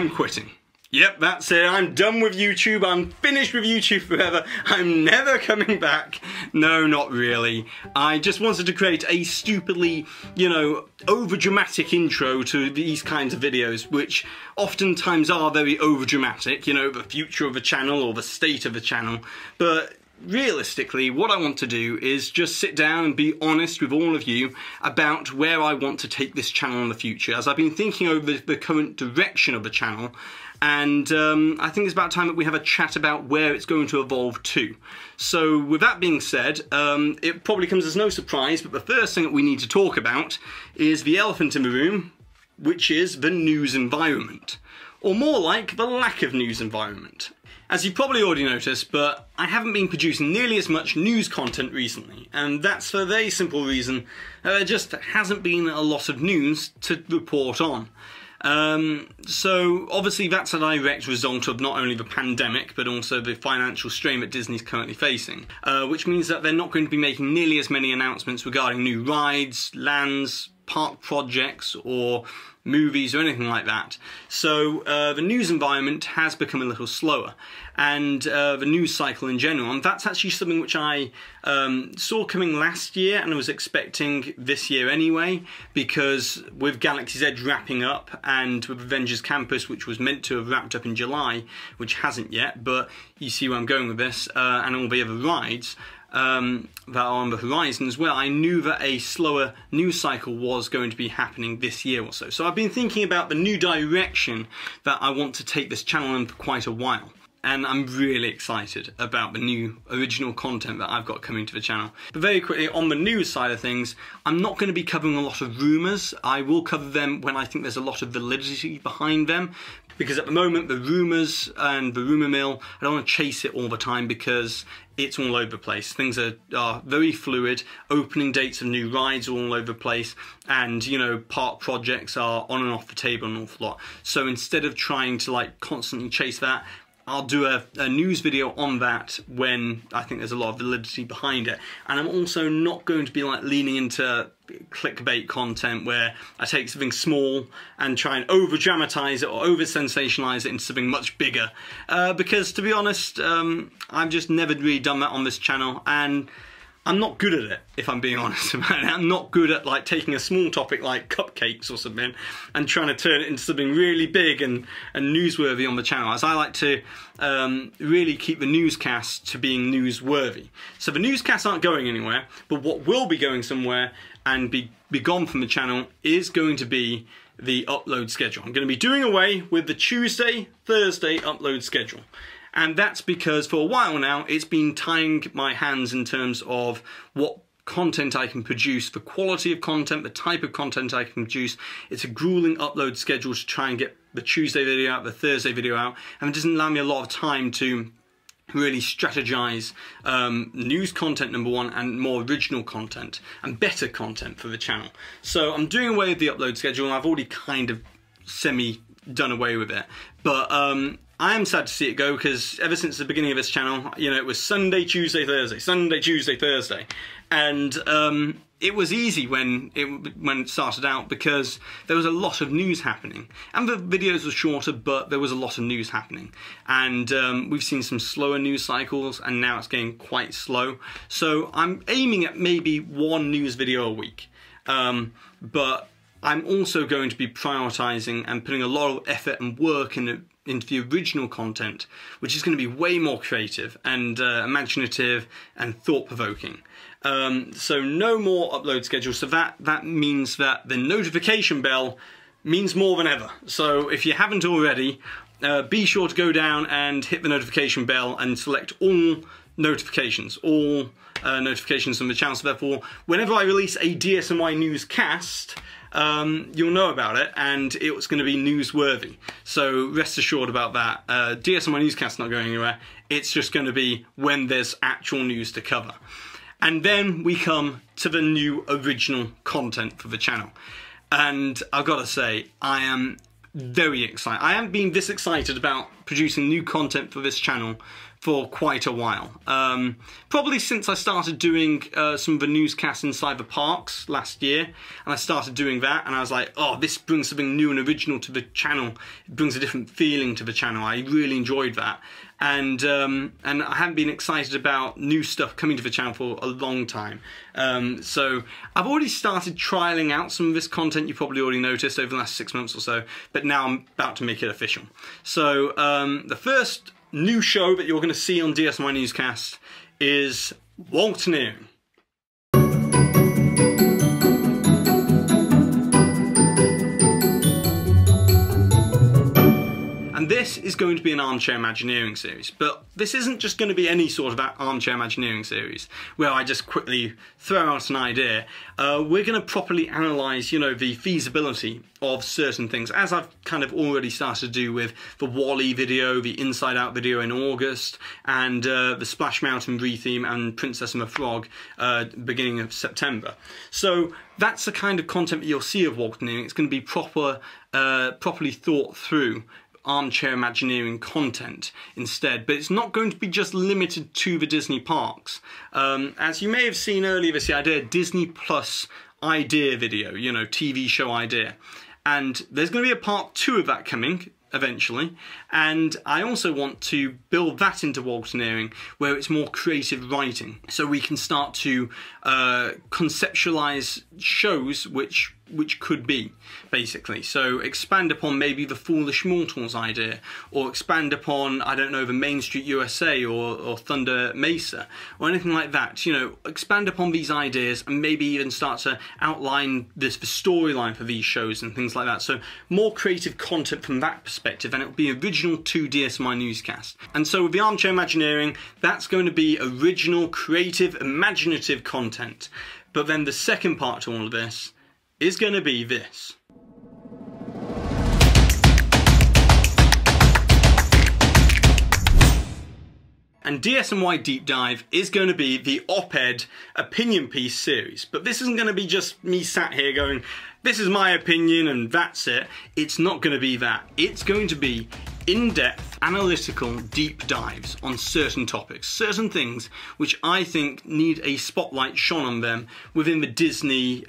I'm quitting. Yep, that's it. I'm done with YouTube. I'm finished with YouTube forever. I'm never coming back. No, not really. I just wanted to create a stupidly, over-dramatic intro to these kinds of videos, which oftentimes are very over-dramatic, the future of a channel or the state of a channel. But realistically, what I want to do is just sit down and be honest with all of you about where I want to take this channel in the future, as I've been thinking over the current direction of the channel. And I think it's about time that we have a chat about where it's going to evolve to. So with that being said, it probably comes as no surprise, but the first thing that we need to talk about is the elephant in the room, which is the news environment. Or more like, the lack of news environment. As you've probably already noticed, but I haven't been producing nearly as much news content recently, and that's for a very simple reason. There just hasn't been a lot of news to report on. So obviously that's a direct result of not only the pandemic but also the financial strain that Disney's currently facing, which means that they're not going to be making nearly as many announcements regarding new rides, lands, park projects or movies or anything like that. So the news environment has become a little slower, and the news cycle in general, and that's actually something which I saw coming last year and I was expecting this year anyway, because with Galaxy's Edge wrapping up and with Avengers Campus, which was meant to have wrapped up in July, which hasn't yet, but you see where I'm going with this, and all the other rides that are on the horizon as well, I knew that a slower news cycle was going to be happening this year or so. So I've been thinking about the new direction that I want to take this channel in for quite a while. And I'm really excited about the new original content that I've got coming to the channel. But very quickly, on the news side of things, I'm not going to be covering a lot of rumours. I will cover them when I think there's a lot of validity behind them. Because at the moment, the rumours and the rumour mill, I don't want to chase it all the time because it's all over the place. Things are very fluid. Opening dates of new rides are all over the place. And, park projects are on and off the table an awful lot. So instead of trying to constantly chase that, I'll do a news video on that when I think there's a lot of validity behind it. And I'm also not going to be leaning into clickbait content where I take something small and try and over-dramatize it or over-sensationalize it into something much bigger. Because to be honest, I've just never really done that on this channel, and I'm not good at it, if I'm being honest about it. I'm not good at taking a small topic like cupcakes or something and trying to turn it into something really big and newsworthy on the channel, as I like to really keep the newscasts to being newsworthy. So the newscasts aren't going anywhere, but what will be going somewhere and be gone from the channel is going to be the upload schedule. I'm going to be doing away with the Tuesday, Thursday upload schedule. And that's because for a while now, it's been tying my hands in terms of what content I can produce, the quality of content, the type of content I can produce. It's a grueling upload schedule to try and get the Tuesday video out, the Thursday video out, and it doesn't allow me a lot of time to really strategize news content, number one, and more original content and better content for the channel. So I'm doing away with the upload schedule, and I've already kind of done away with it. But I am sad to see it go, because ever since the beginning of this channel, it was Sunday, Tuesday, Thursday, Sunday, Tuesday, Thursday. And it was easy when it started out because there was a lot of news happening. And the videos were shorter, but there was a lot of news happening. And we've seen some slower news cycles, and now it's getting quite slow. So I'm aiming at maybe one news video a week. But I'm also going to be prioritizing and putting a lot of effort and work into the original content, which is going to be way more creative and imaginative and thought-provoking. So no more upload schedule. So that means that the notification bell means more than ever. So if you haven't already, be sure to go down and hit the notification bell and select all notifications, notifications from the channel. So therefore, whenever I release a DSNY Newscast, you'll know about it, and it's going to be newsworthy. So rest assured about that. DSNY Newscast not going anywhere. It's just going to be when there's actual news to cover. And then we come to the new original content for the channel. And I've got to say, I am very excited. I haven't been this excited about producing new content for this channel for quite a while. Probably since I started doing some of the newscasts inside the parks last year, and I started doing that, and I was like, oh, this brings something new and original to the channel. It brings a different feeling to the channel. I really enjoyed that. And I haven't been excited about new stuff coming to the channel for a long time. So I've already started trialing out some of this content. You've probably already noticed over the last 6 months or so, but now I'm about to make it official. So the first new show that you're going to see on DSNY Newscast is Waltneering. And this is going to be an Armchair Imagineering series, but this isn't just going to be any sort of Armchair Imagineering series where I just quickly throw out an idea. We're going to properly analyse, you know, the feasibility of certain things, as I've kind of already started to do with the WALL-E video, the Inside Out video in August, and the Splash Mountain re-theme and Princess and the Frog beginning of September. So that's the kind of content that you'll see of Waltneering. It's going to be properly thought through Armchair Imagineering content instead, but it's not going to be just limited to the Disney parks. As you may have seen earlier this year, I did a Disney Plus idea video, you know, TV show idea, and there's going to be a part 2 of that coming eventually, and I also want to build that into Waltneering where it's more creative writing, so we can start to conceptualize shows which could be, basically. So expand upon maybe the Foolish Mortals idea, or expand upon, I don't know, the Main Street USA or Thunder Mesa, or anything like that. You know, expand upon these ideas and maybe even start to outline the storyline for these shows and things like that. So more creative content from that perspective, and it'll be original to DSNY Newscast. And so with the Armchair Imagineering, that's going to be original, creative, imaginative content. But then the second part to all of this is going to be this. And DSNY Deep Dive is going to be the op-ed opinion piece series. But this isn't going to be just me sat here going, this is my opinion and that's it. It's not going to be that. It's going to be in-depth, analytical deep dives on certain topics, certain things which I think need a spotlight shone on them within the Disney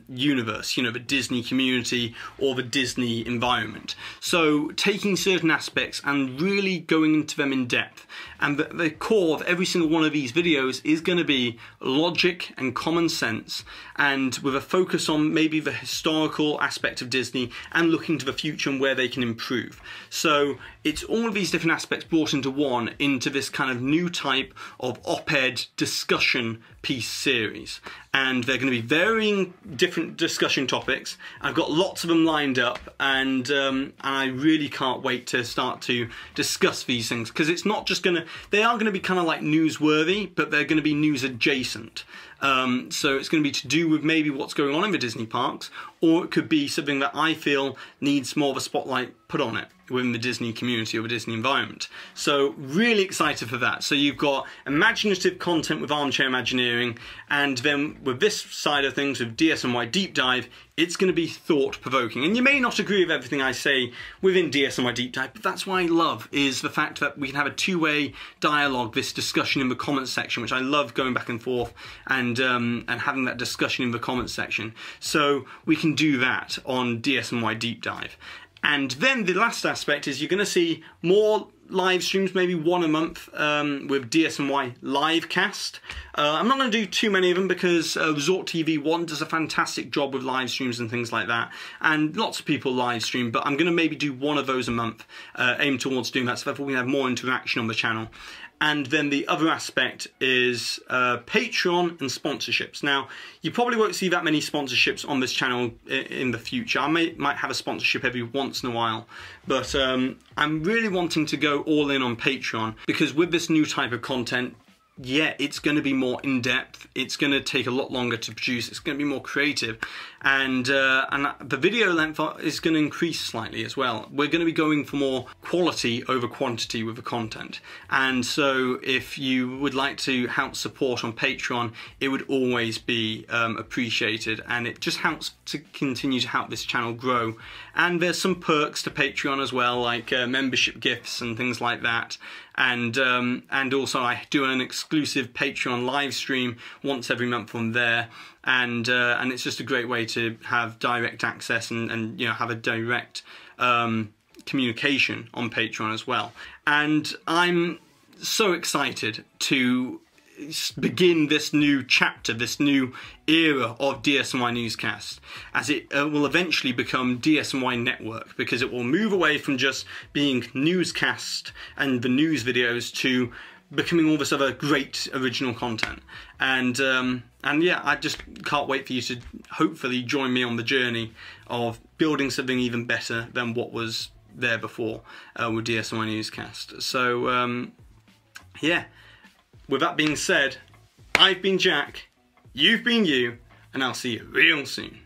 universe, you know, the Disney community or the Disney environment. So taking certain aspects and really going into them in depth. And the core of every single one of these videos is going to be logic and common sense, and with a focus on maybe the historical aspect of Disney and looking to the future and where they can improve. So it's all of these different aspects brought into one, into this kind of new type of op-ed discussion piece series. And they're going to be varying different discussion topics. I've got lots of them lined up, and I really can't wait to start to discuss these things, because it's not just going to, they are going to be kind of like newsworthy, but they're going to be news adjacent. So it's going to be to do with maybe what's going on in the Disney parks, or it could be something that I feel needs more of a spotlight put on it within the Disney community or the Disney environment. So really excited for that. So you've got imaginative content with Armchair Imagineering, and then with this side of things with DSNY Deep Dive, it's going to be thought-provoking. And you may not agree with everything I say within DSNY Deep Dive, but that's what I love, is the fact that we can have a two-way dialogue, this discussion in the comments section, which I love going back and forth and having that discussion in the comments section. So we can do that on DSNY Deep Dive. And then the last aspect is you're going to see more live streams, maybe one a month, with DSNY OLIVEcast. I'm not going to do too many of them because Resort TV 1 does a fantastic job with live streams and things like that, and lots of people live stream, but I'm going to maybe do one of those a month, aim towards doing that, so therefore we have more interaction on the channel. And then the other aspect is Patreon and sponsorships. Now, you probably won't see that many sponsorships on this channel in the future. I might have a sponsorship every once in a while, but I'm really wanting to go all in on Patreon, because with this new type of content, yeah, it's going to be more in-depth, it's going to take a lot longer to produce, it's going to be more creative, and the video length is going to increase slightly as well. We're going to be going for more quality over quantity with the content, and so if you would like to help support on Patreon, it would always be appreciated, and it just helps to continue to help this channel grow. And there's some perks to Patreon as well, like membership gifts and things like that. And also I do an exclusive Patreon live stream once every month on there, and it's just a great way to have direct access and you know, have a direct communication on Patreon as well. And I'm so excited to begin this new chapter, this new era of DSNY Newscast, as it will eventually become DSNY Network, because it will move away from just being newscast and the news videos to becoming all this other great original content. And yeah, I just can't wait for you to hopefully join me on the journey of building something even better than what was there before with DSNY Newscast. So yeah. With that being said, I've been Jack, you've been you, and I'll see you real soon.